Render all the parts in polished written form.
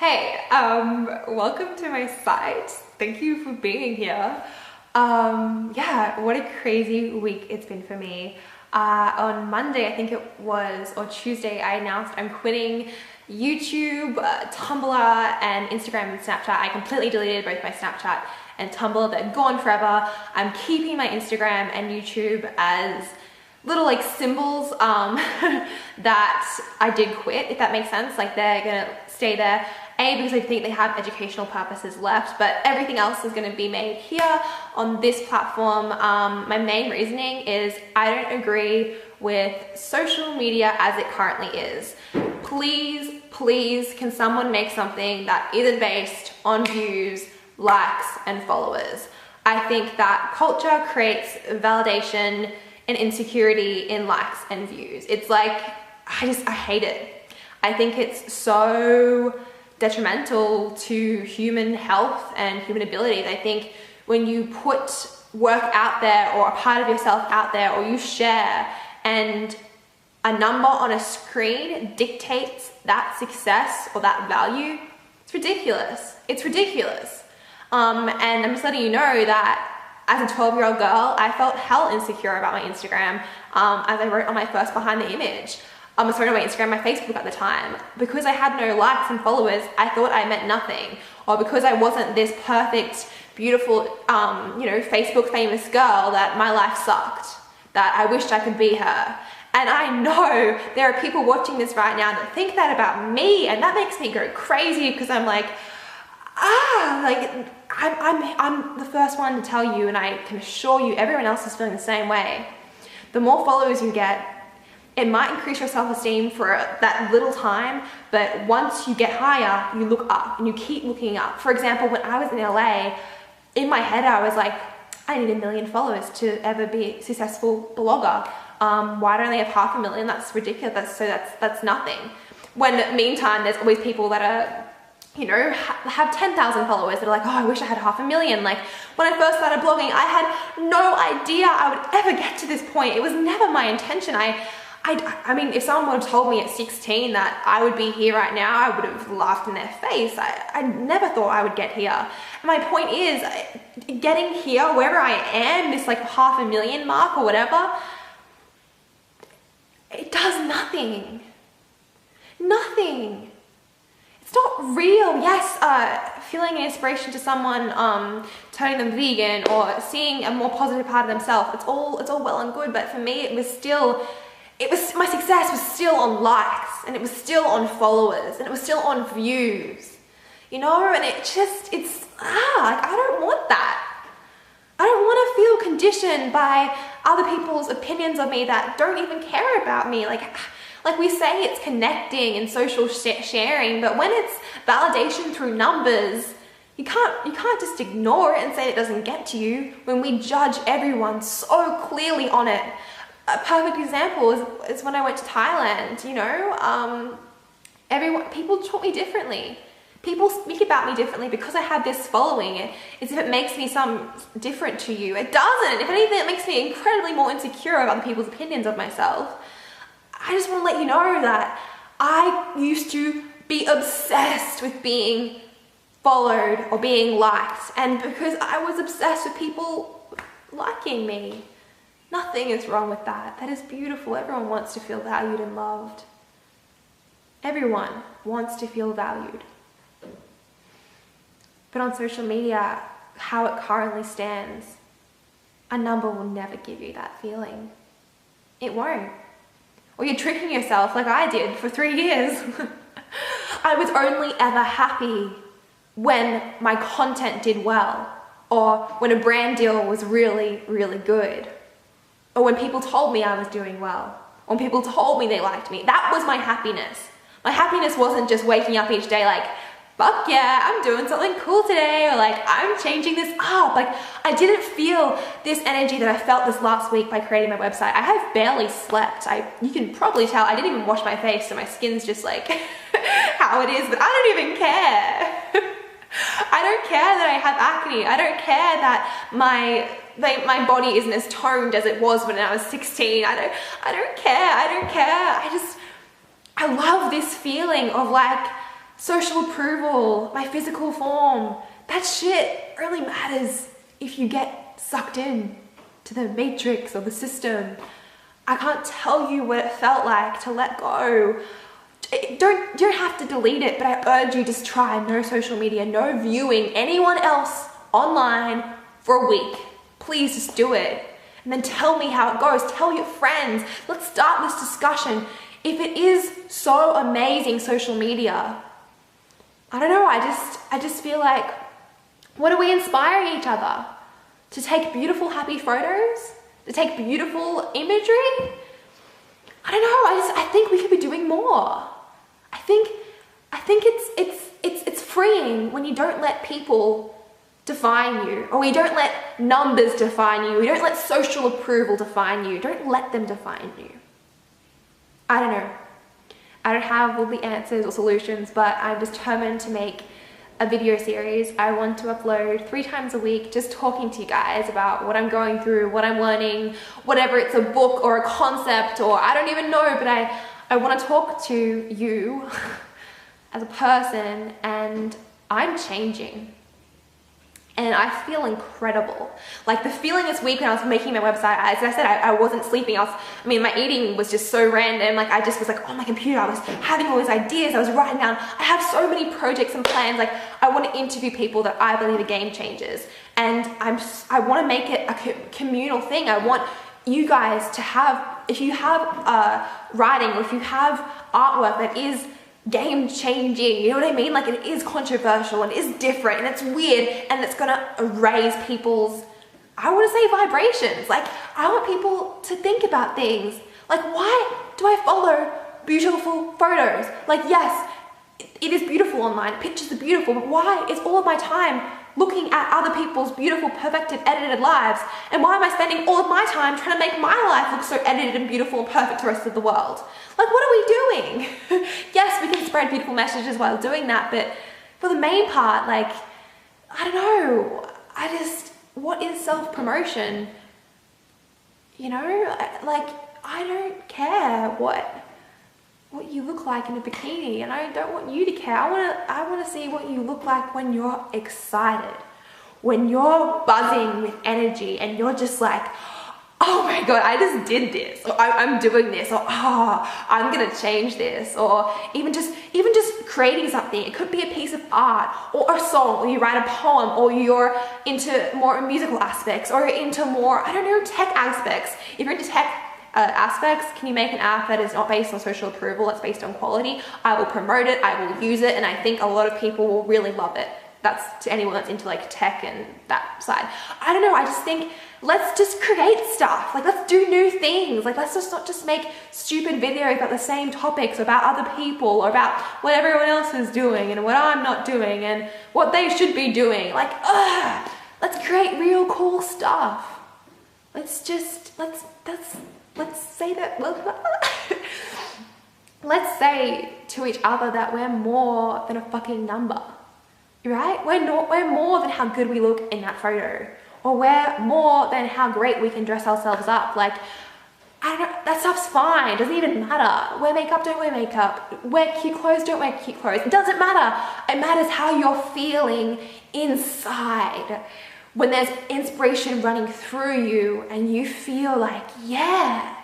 Hey, welcome to my site. Thank you for being here. Yeah, what a crazy week it's been for me. On Monday, I think it was, or Tuesday, I announced I'm quitting YouTube, Tumblr, and Instagram and Snapchat. I completely deleted both my Snapchat and Tumblr. They're gone forever. I'm keeping my Instagram and YouTube as little like symbols that I did quit, if that makes sense. Like they're gonna stay there, because I think they have educational purposes left, but everything else is gonna be made here on this platform. My main reasoning is I don't agree with social media as it currently is. Please, can someone make something that isn't based on views, likes, and followers? I think that culture creates validation and insecurity in likes and views. It's like, I hate it. I think it's so detrimental to human health and human abilities. I think when you put work out there or a part of yourself out there, or you share, and a number on a screen dictates that success or that value, it's ridiculous. It's ridiculous. And I'm just letting you know that as a 12-year-old girl, I felt hell insecure about my Instagram, as I wrote on my first behind the image. Sorry, not my Instagram, my Facebook at the time. Because I had no likes and followers, I thought I meant nothing. Or because I wasn't this perfect, beautiful, Facebook famous girl, that my life sucked. That I wished I could be her. And I know there are people watching this right now that think that about me, and that makes me go crazy, because I'm like, I'm the first one to tell you, and I can assure you everyone else is feeling the same way. The more followers you get, it might increase your self-esteem for that little time, but once you get higher, you look up and you keep looking up. For example, when I was in LA, in my head I was like, I need 1 million followers to ever be a successful blogger. Why don't they have 500,000? That's ridiculous. That's nothing. When meantime, there's always people that are, have 10,000 followers that are like, oh, I wish I had 500,000. Like when I first started blogging, I had no idea I would ever get to this point. It was never my intention. I mean, if someone would have told me at 16 that I would be here right now, I would have laughed in their face. I never thought I would get here. And my point is, getting here, wherever I am, this like 500,000 mark or whatever, it does nothing. Nothing. It's not real. Yes, feeling an inspiration to someone, turning them vegan, or seeing a more positive part of themselves, it's all well and good, but for me my success was still on likes, and it was still on followers, and it was still on views, and I don't want that. I don't want to feel conditioned by other people's opinions of me that don't even care about me. Like we say it's connecting and social sharing, but when it's validation through numbers, you can't just ignore it and say it doesn't get to you when we judge everyone so clearly on it. A perfect example is when I went to Thailand, people taught me differently. People speak about me differently because I have this following. It's if it makes me some different to you. It doesn't. If anything, it makes me incredibly more insecure of other people's opinions of myself. I just want to let you know that I used to be obsessed with being followed or being liked. And because I was obsessed with people liking me. Nothing is wrong with that. That is beautiful. Everyone wants to feel valued and loved. Everyone wants to feel valued. But on social media, how it currently stands, a number will never give you that feeling. It won't. Or you're tricking yourself like I did for 3 years. I was only ever happy when my content did well, or when a brand deal was really, really good. Or when people told me I was doing well, or when people told me they liked me. That was my happiness. My happiness wasn't just waking up each day like, fuck yeah, I'm doing something cool today, or like, I'm changing this up. Like, I didn't feel this energy that I felt this last week by creating my website. I have barely slept. You can probably tell I didn't even wash my face, so my skin's just like how it is, but I don't even care. I don't care that I have acne. I don't care that my body isn't as toned as it was when I was 16. I don't care. I love this feeling of like social approval, my physical form, that shit only matters if you get sucked in to the matrix or the system. I can't tell you what it felt like to let go. You don't have to delete it, but I urge you, just try no social media, no viewing anyone else online for a week. Please just do it. And then tell me how it goes. Tell your friends. Let's start this discussion. If it is so amazing, social media, I don't know, I just feel like, what are we inspiring each other? To take beautiful, happy photos? To take beautiful imagery? I don't know, I think we could be doing more. I think it's freeing when you don't let people define you, or you don't let numbers define you, you don't let social approval define you, don't let them define you. I don't know. I don't have all the answers or solutions, but I'm determined to make a video series. I want to upload 3 times a week, just talking to you guys about what I'm going through, what I'm learning, whatever it's a book or a concept, or I don't even know, but I want to talk to you as a person, and I'm changing. And I feel incredible. Like the feeling this week when I was making my website, as I said, I wasn't sleeping. I mean, my eating was just so random. Like I just was like on my computer, I was having all these ideas, I was writing down. I have so many projects and plans. Like I want to interview people that I believe are game changers. And I want to make it a communal thing. I want you guys to have, if you have writing, or if you have artwork that is game changing, you know what I mean? Like it is controversial and it is different and it's weird and it's gonna raise people's, I want to say, vibrations. Like I want people to think about things. Like, why do I follow beautiful photos? Like, yes, it is beautiful online, pictures are beautiful, but why is all of my time looking at other people's beautiful, perfected, edited lives? And why am I spending all of my time trying to make my life look so edited and beautiful and perfect to the rest of the world? Like, what are we doing? Yes, we can spread beautiful messages while doing that, but for the main part, like, I don't know, what is self-promotion? You know, like, I don't care what you look like in a bikini, and I don't want you to care. I want to see what you look like when you're excited, when you're buzzing with energy and you're just like, oh my God, I just did this, or I'm doing this, or I'm gonna change this, or even just creating something. It could be a piece of art, or a song, or you write a poem, or you're into more musical aspects, or you're into more, I don't know, tech aspects. If you're into tech aspects, can you make an app that is not based on social approval, that's based on quality? I will promote it, I will use it, and I think a lot of people will really love it. That's to anyone that's into like tech and that side. I don't know, I just think, let's just create stuff. Like, let's do new things. Like, let's just not just make stupid videos about the same topics, about other people, or about what everyone else is doing and what I'm not doing and what they should be doing. Like, let's create real cool stuff. Let's say that, let's say to each other that we're more than a fucking number, right? We're more than how good we look in that photo, or we're more than how great we can dress ourselves up. Like, I don't know, that stuff's fine, it doesn't even matter. Wear makeup, don't wear makeup. Wear cute clothes, don't wear cute clothes. It doesn't matter. It matters how you're feeling inside. When there's inspiration running through you and you feel like, yeah,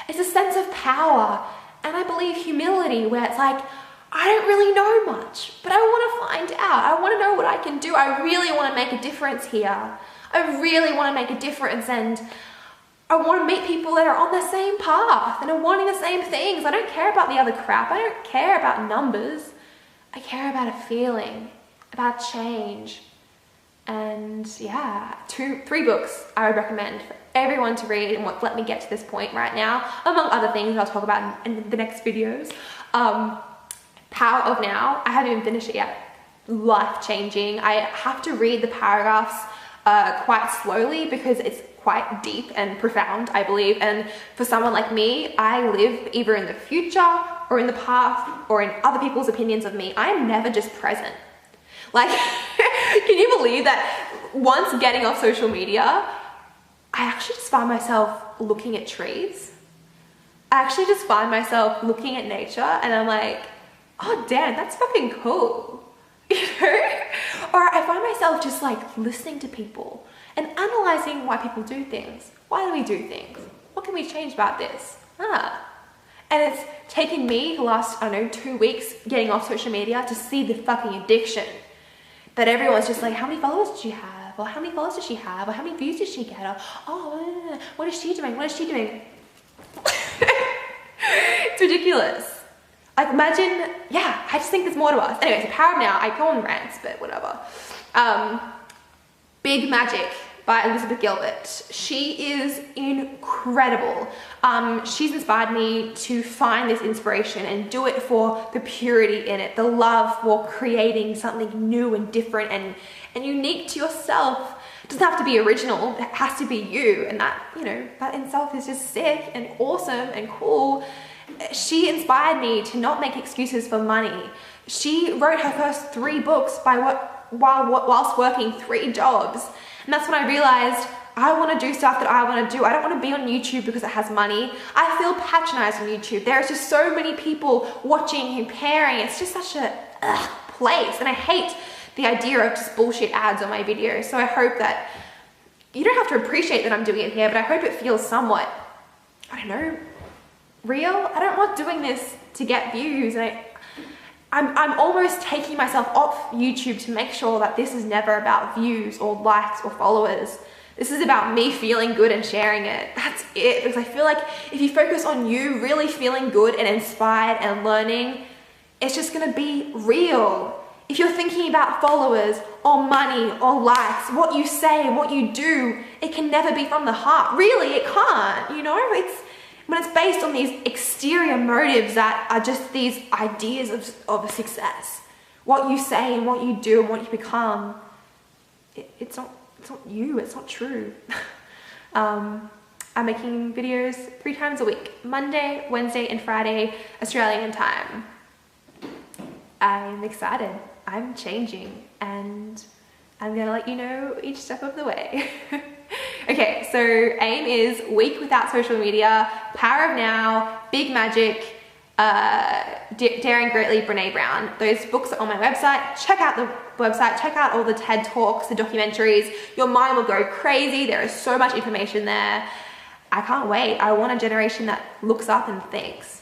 it's a sense of power. And I believe humility, where it's like, I don't really know much, but I want to find out. I want to know what I can do. I really want to make a difference here. I really want to make a difference, and I want to meet people that are on the same path and are wanting the same things. I don't care about the other crap. I don't care about numbers. I care about a feeling, about change. And yeah, 3 books I would recommend for everyone to read and what let me get to this point right now, among other things I'll talk about in the next videos. Power of Now, I haven't even finished it yet. Life-changing. I have to read the paragraphs quite slowly because it's quite deep and profound, I believe. And for someone like me, I live either in the future or in the past or in other people's opinions of me. I'm never just present. Like, can you believe that once getting off social media, I actually just find myself looking at trees. I actually just find myself looking at nature, and I'm like, oh damn, that's fucking cool. You know? Or I find myself just like listening to people and analyzing why people do things. Why do we do things? What can we change about this? And it's taken me the last, I don't know, 2 weeks getting off social media to see the fucking addiction. That everyone's just like, how many followers does she have? Or how many followers does she have? Or how many views does she get? Or, oh, what is she doing? What is she doing? It's ridiculous. Like imagine, yeah, I just think there's more to us. Anyway, the power of now, I go on rants, but whatever. Big Magic by Elizabeth Gilbert. She is incredible. She's inspired me to find this inspiration and do it for the purity in it, the love for creating something new and different and unique to yourself. It doesn't have to be original, it has to be you, and that, you know, that in itself is just sick and awesome and cool. She inspired me to not make excuses for money. She wrote her first 3 books whilst working 3 jobs. And that's when I realized I want to do stuff that I want to do. I don't want to be on YouTube because it has money. I feel patronized on YouTube. There are just so many people watching, comparing. It's just such a place. And I hate the idea of just bullshit ads on my videos. So I hope that you don't have to appreciate that I'm doing it here, but I hope it feels somewhat, I don't know, real. I'm not doing this to get views. And I'm almost taking myself off YouTube to make sure that this is never about views or likes or followers. This is about me feeling good and sharing it. That's it. Because I feel like if you focus on you really feeling good and inspired and learning, it's just gonna be real. If you're thinking about followers or money or likes, what you say and what you do, it can never be from the heart. Really, it can't, you know? When it's based on these exterior motives that are just these ideas of success. What you say and what you do and what you become, it's not you, it's not true. I'm making videos 3 times a week, Monday, Wednesday, and Friday, Australian time. I'm excited, I'm changing, and I'm gonna let you know each step of the way. Okay, so aim is week without social media, power of now, Big Magic, Daring Greatly, Brene Brown. Those books are on my website. Check out the website, check out all the TED Talks, the documentaries. Your mind will go crazy. There is so much information there. I can't wait. I want a generation that looks up and thinks.